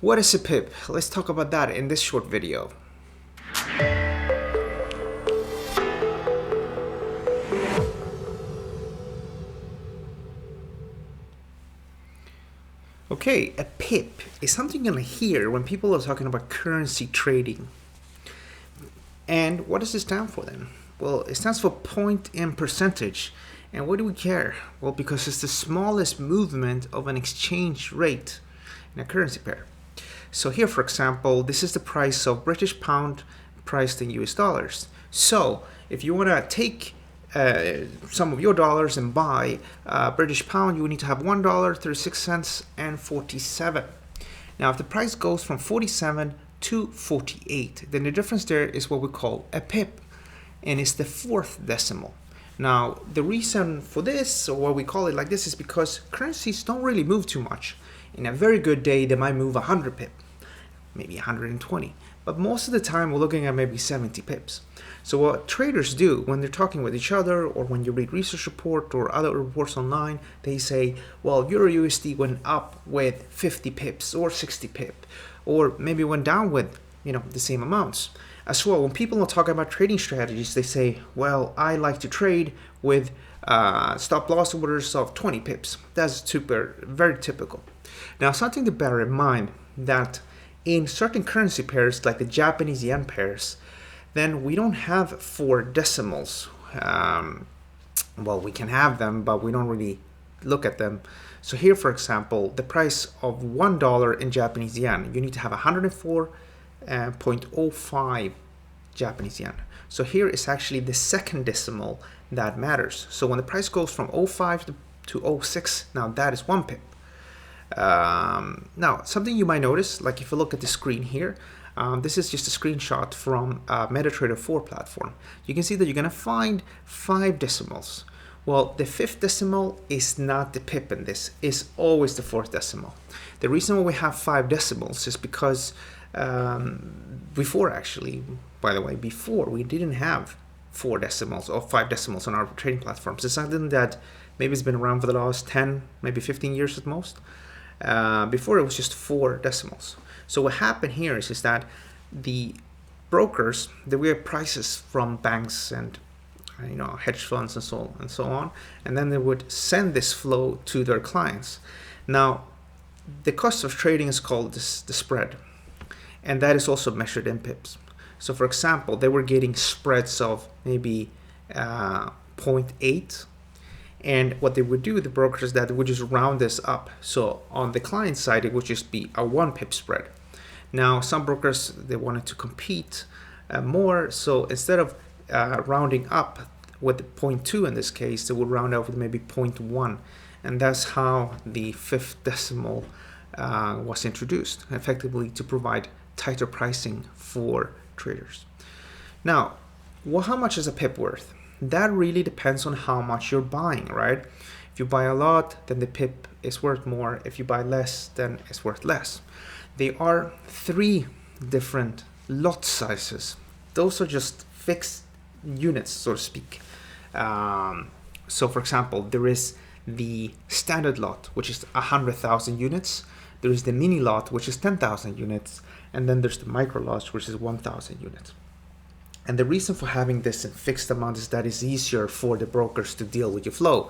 What is a pip? Let's talk about that in this short video. Okay, a pip is something you're gonna hear when people are talking about currency trading. And what does it stand for then? Well, it stands for point in percentage. And why do we care? Well, because it's the smallest movement of an exchange rate in a currency pair. So here, for example, this is the price of British pound priced in US dollars. So if you want to take some of your dollars and buy British pound, you will need to have $1.36 and 47. Now, if the price goes from 47 to 48, then the difference there is what we call a pip, and it's the fourth decimal. Now, the reason for this, or why we call it like this, is because currencies don't really move too much. In a very good day, they might move 100 pip, maybe 120. But most of the time, we're looking at maybe 70 pips. So what traders do when they're talking with each other, or when you read research report or other reports online, they say, well, Euro USD went up with 50 pips or 60 pip, or maybe went down with, the same amounts. As well, when people are talking about trading strategies, they say, well, I like to trade with stop loss orders of 20 pips. That's very typical. Now, something to bear in mind that in certain currency pairs, like the Japanese yen pairs, then we don't have 4 decimals. Well, we can have them, but we don't really look at them. So here, for example, the price of $1 in Japanese yen, you need to have 104.05 Japanese yen. So here is actually the second decimal that matters. So when the price goes from 05 to 06, now that is 1 pip. Now, something you might notice, like if you look at the screen here, this is just a screenshot from MetaTrader 4 platform. You can see that you're going to find 5 decimals. Well, the 5th decimal is not the pip in this, it's always the 4th decimal. The reason why we have 5 decimals is because before we didn't have 4 decimals or 5 decimals on our trading platforms. It's something that maybe has been around for the last 10, maybe 15 years at most. Before it was just 4 decimals. So what happened here is that the brokers, they get prices from banks and hedge funds and so on, and then they would send this flow to their clients. Now, the cost of trading is called the spread, and that is also measured in pips. So for example, they were getting spreads of maybe 0.8, and what they would do, the brokers, is that they would just round this up. So on the client side, it would just be a 1 pip spread. Now, some brokers, they wanted to compete more, so instead of rounding up with 0.2 in this case, they would round up with maybe 0.1, and that's how the 5th decimal was introduced, effectively to provide tighter pricing for traders. Now, how much is a pip worth? That really depends on how much you're buying, right? If you buy a lot, then the pip is worth more. If you buy less, then it's worth less. There are 3 different lot sizes. Those are just fixed units, so to speak. So for example, there is the standard lot, which is 100,000 units. There is the mini lot, which is 10,000 units. And then there's the micro lot, which is 1,000 units. And the reason for having this in fixed amount is that it's easier for the brokers to deal with your flow.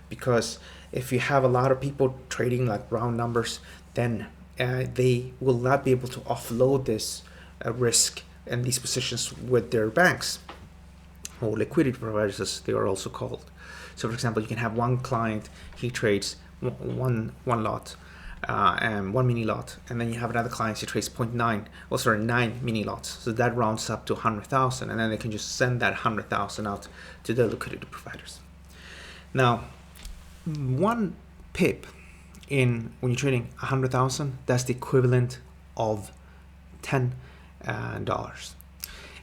Because if you have a lot of people trading like round numbers, then they will not be able to offload this risk and these positions with their banks, or liquidity providers as they are also called. So for example, you can have one client, he trades one lot and 1 mini lot, and then you have another client, he trades 9 mini lots. So that rounds up to 100,000, and then they can just send that 100,000 out to the liquidity providers. Now, 1 pip when you're trading 100,000, that's the equivalent of $10.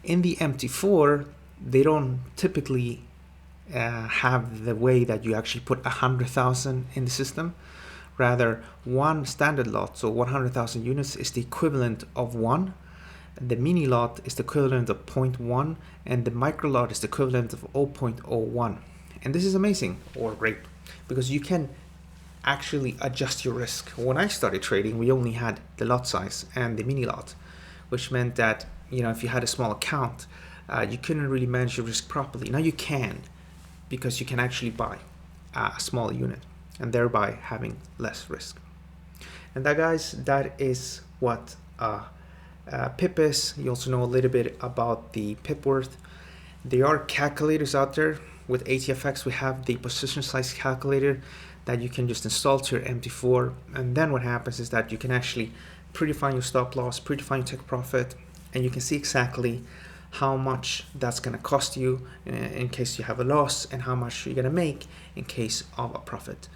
In the MT4, they don't typically have the way that you actually put 100,000 in the system. Rather, 1 standard lot, so 100,000 units, is the equivalent of 1. The mini lot is the equivalent of 0.1, and the micro lot is the equivalent of 0.01. And this is amazing or great because you can actually adjust your risk. When I started trading, we only had the lot size and the mini lot, which meant that, you know, if you had a small account, you couldn't really manage your risk properly. Now you can, because you can actually buy a small unit and thereby having less risk. And that, guys, that is what Pip is. You also know a little bit about the Pip Worth. There are calculators out there. With ATFX, we have the position size calculator that you can just install to your MT4. And then what happens is that you can actually predefine your stop loss, predefine your take profit, and you can see exactly how much that's going to cost you in case you have a loss, and how much you're going to make in case of a profit.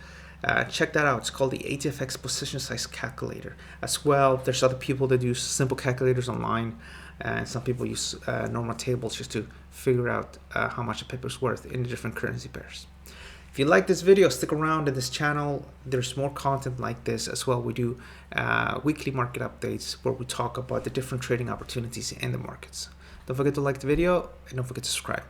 Check that out. It's called the ATFX position size calculator. As well, there's other people that use simple calculators online, and some people use normal tables just to figure out how much a Pip is worth in the different currency pairs. If you like this video, stick around in this channel. There's more content like this as well. We do weekly market updates where we talk about the different trading opportunities in the markets. Don't forget to like the video, and don't forget to subscribe.